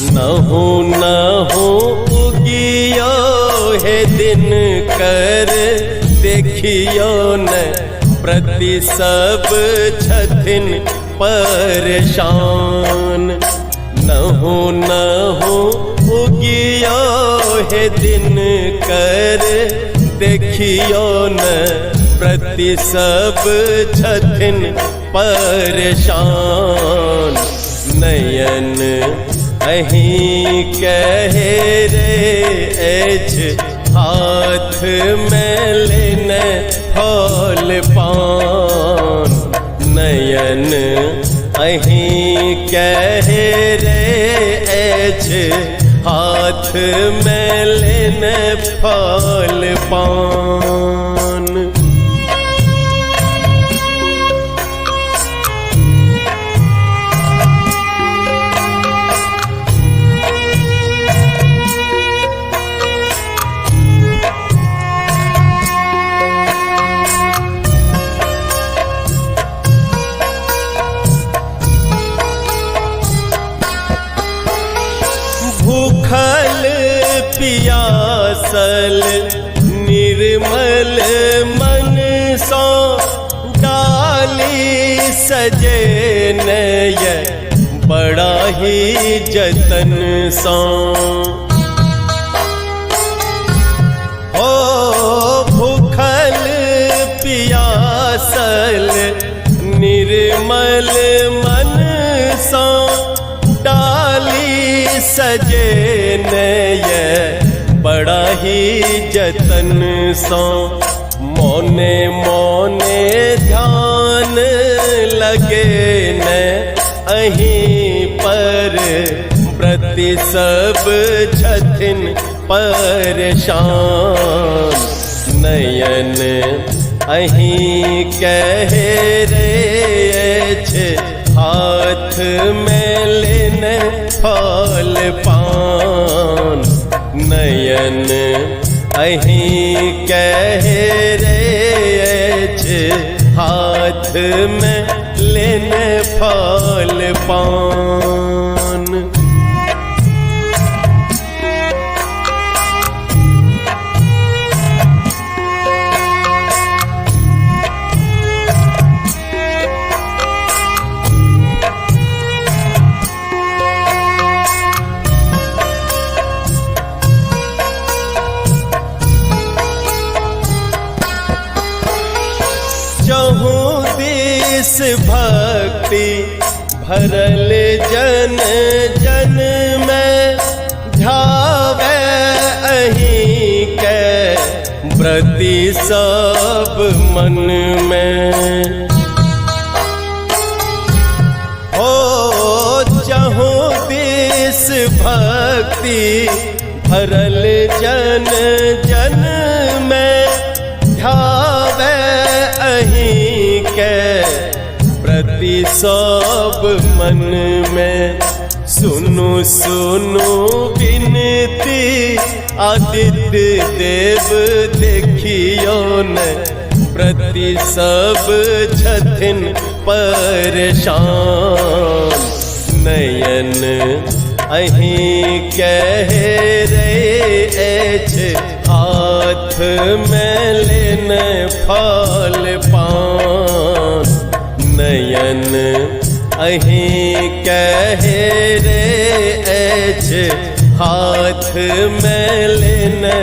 नहु उगियो हे दिन कर देखियो न प्रति सब छथिन परेशान। नहु उगियो हे दिन कर देखियो न प्रति सब छथिन परेशान। नयन अहीं कहे रे एछ हाथ में लेने फल पान। नयन अहीं कहे रे एछ हाथ में लेने फल पान। भूखल पियासल निर्मल मन सो डाली सजे नय बड़ा ही जतन सो। हो भूखल पियासल निर्मल मन सो डाली सजे नय बड़ा ही जतन सो। मोने मोने ध्यान लगे न अहीं पर प्रति सब छथिन परेशान। नयन अहीं कहे रे छे हाथ में लेने फल पान। नयन अहीं कहे रे छे हाथ में लेने फल पान। चहु दिस भक्ति भरल जन जन में ध्यावे अहीं के व्रति सब मन में। हो चहु दिस भक्ति भरल जन जन में ध्यावे अहीं के प्रति सब मन में। सुनु सुनु विनती आदित्य देव देखियो न प्रति सब छथिन परेशान। नयन अहीं कहे रे एछ हाथ में लेने फल पान। नयन अहीं कहे रे एछ हाथ में लेने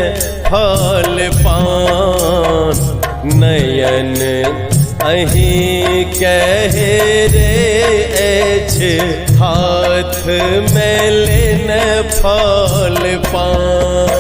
फल पान। नयन अहीं कहे रे एछ हाथ में लेने फल पान।